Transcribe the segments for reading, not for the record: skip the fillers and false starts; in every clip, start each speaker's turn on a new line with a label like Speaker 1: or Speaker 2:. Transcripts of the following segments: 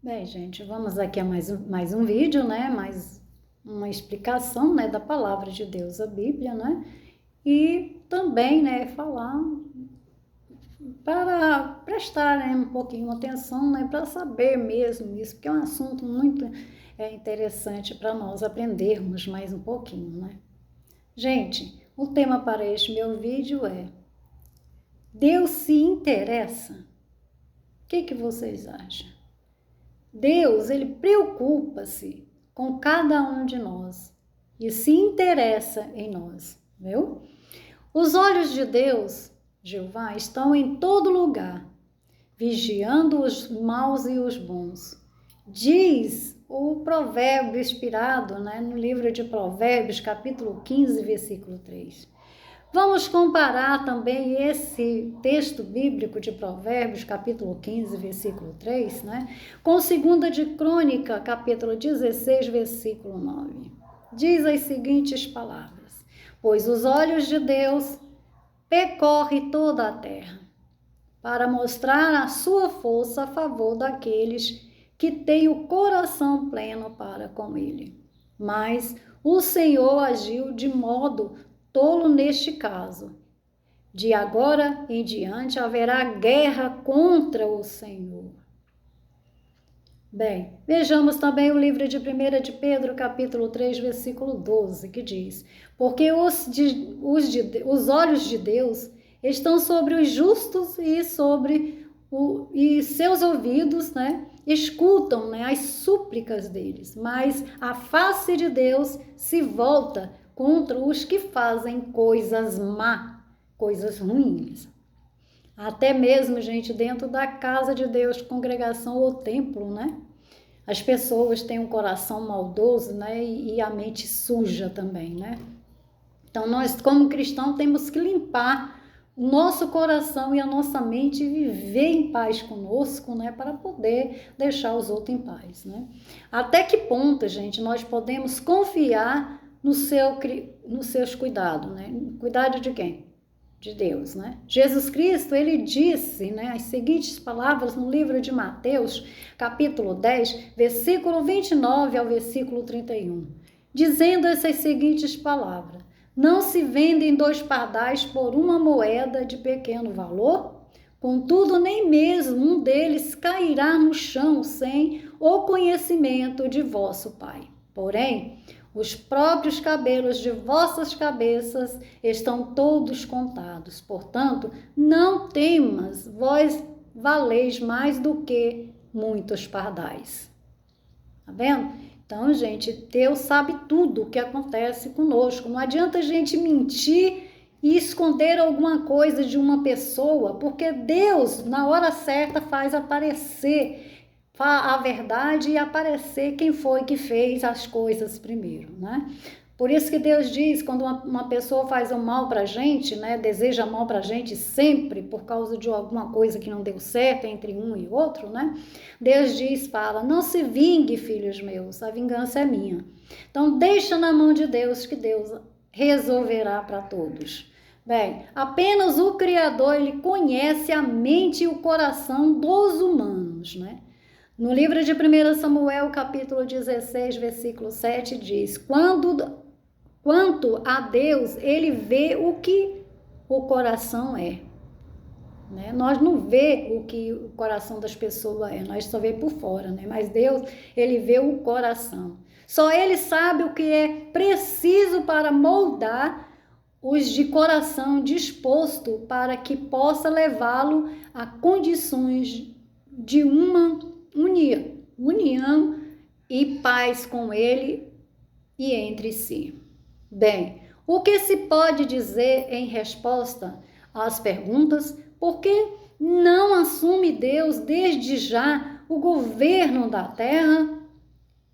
Speaker 1: Bem, gente, vamos aqui a mais um vídeo, né? Mais uma explicação, né, da palavra de Deus, a Bíblia, né? E também, né, falar para prestar, né, um pouquinho atenção, né, para saber mesmo isso, porque é um assunto muito interessante para nós aprendermos mais um pouquinho, né? Gente, o tema para este meu vídeo é: Deus se interessa? O que vocês acham? Deus, ele preocupa-se com cada um de nós e se interessa em nós, viu? Os olhos de Deus, Jeová, estão em todo lugar, vigiando os maus e os bons. Diz o provérbio inspirado, né, no livro de Provérbios, capítulo 15, versículo 3. Vamos comparar também esse texto bíblico de Provérbios, capítulo 15, versículo 3, né, com 2 de Crônica, capítulo 16, versículo 9. Diz as seguintes palavras: pois os olhos de Deus percorrem toda a terra, para mostrar a sua força a favor daqueles que têm o coração pleno para com ele. Mas o Senhor agiu de modo tolo neste caso. De agora em diante haverá guerra contra o Senhor. Bem, vejamos também o livro de 1 de Pedro, capítulo 3, versículo 12, que diz: porque os olhos de Deus estão sobre os justos e seus ouvidos, né, escutam, né, as súplicas deles, mas a face de Deus se volta contra os que fazem coisas má, coisas ruins. Até mesmo, gente, dentro da casa de Deus, congregação ou templo, né? As pessoas têm um coração maldoso, né? E a mente suja também, né? Então, nós, como cristãos, temos que limpar o nosso coração e a nossa mente e viver em paz conosco, né? Para poder deixar os outros em paz, né? Até que ponto, gente, nós podemos confiar nos seus cuidados, né? Cuidado de quem? De Deus, né? Jesus Cristo, ele disse, né, as seguintes palavras no livro de Mateus, capítulo 10, versículo 29 ao versículo 31, dizendo essas seguintes palavras: não se vendem 2 pardais por uma moeda de pequeno valor? Contudo, nem mesmo um deles cairá no chão sem o conhecimento de vosso Pai. Porém, os próprios cabelos de vossas cabeças estão todos contados. Portanto, não temas, vós valeis mais do que muitos pardais. Tá vendo? Então, gente, Deus sabe tudo o que acontece conosco. Não adianta a gente mentir e esconder alguma coisa de uma pessoa, porque Deus, na hora certa, faz aparecer a verdade e aparecer quem foi que fez as coisas primeiro, né? Por isso que Deus diz, quando uma pessoa faz o mal pra gente, né, deseja mal pra gente sempre por causa de alguma coisa que não deu certo entre um e outro, né? Deus diz, fala: não se vingue, filhos meus, a vingança é minha. Então deixa na mão de Deus, que Deus resolverá para todos. Bem, apenas o Criador, ele conhece a mente e o coração dos humanos, né? No livro de 1 Samuel, capítulo 16, versículo 7, diz: quanto a Deus, ele vê o que o coração é. Né? Nós não vê o que o coração das pessoas é, nós só vê por fora, né? Mas Deus, ele vê o coração. Só ele sabe o que é preciso para moldar os de coração disposto para que possa levá-lo a condições de uma união e paz com ele e entre si. Bem, o que se pode dizer em resposta às perguntas: por que não assume Deus desde já o governo da terra?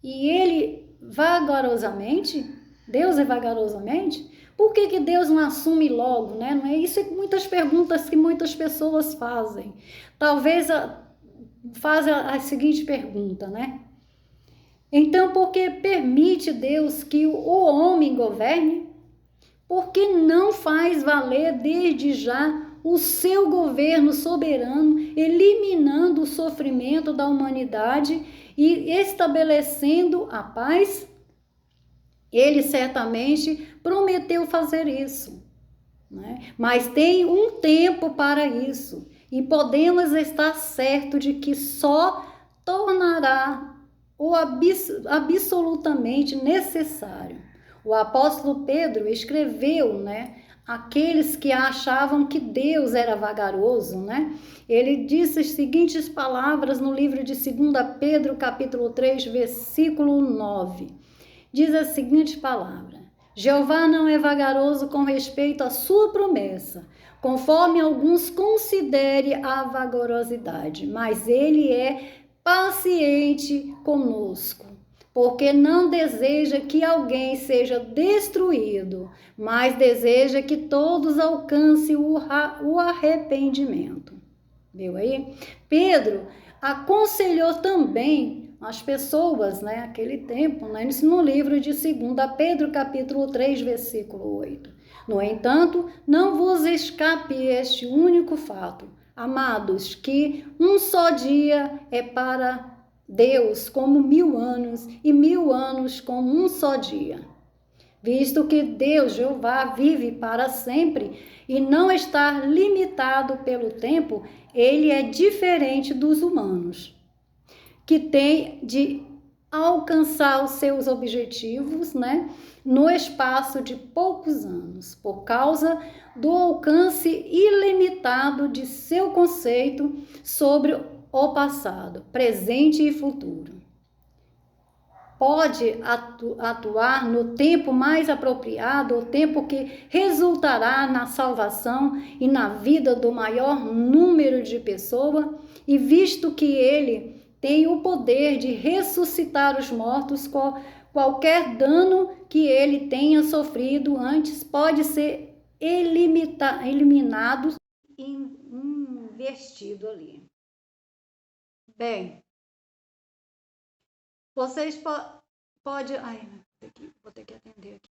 Speaker 1: E ele vagarosamente, Deus é vagarosamente? Por que Deus não assume logo, né? Não é isso? Muitas perguntas que muitas pessoas fazem. Talvez faz a seguinte pergunta, né? Então, por que permite Deus que o homem governe? Por que não faz valer desde já o seu governo soberano, eliminando o sofrimento da humanidade e estabelecendo a paz? Ele certamente prometeu fazer isso, né? Mas tem um tempo para isso e podemos estar certos de que só tornará o absolutamente necessário. O apóstolo Pedro escreveu, né, aqueles que achavam que Deus era vagaroso, né? Ele disse as seguintes palavras no livro de 2 Pedro, capítulo 3, versículo 9. Diz a seguinte palavra: Jeová não é vagaroso com respeito à sua promessa, conforme alguns considere a vagarosidade, mas ele é paciente conosco, porque não deseja que alguém seja destruído, mas deseja que todos alcancem o arrependimento. Viu aí? Pedro aconselhou também as pessoas, né, naquele tempo, né, isso no livro de 2 Pedro, capítulo 3, versículo 8. No entanto, não vos escape este único fato, amados, que um só dia é para Deus como 1000 anos, e 1000 anos como um só dia. Visto que Deus, Jeová, vive para sempre e não está limitado pelo tempo, ele é diferente dos humanos, que tem de alcançar os seus objetivos, né, no espaço de poucos anos, por causa do alcance ilimitado de seu conceito sobre o passado, presente e futuro. Pode atuar no tempo mais apropriado, o tempo que resultará na salvação e na vida do maior número de pessoas, e visto que ele tem o poder de ressuscitar os mortos, qualquer dano que ele tenha sofrido antes pode ser eliminado e investido ali. Bem, vocês podem... Ai, vou ter que atender aqui.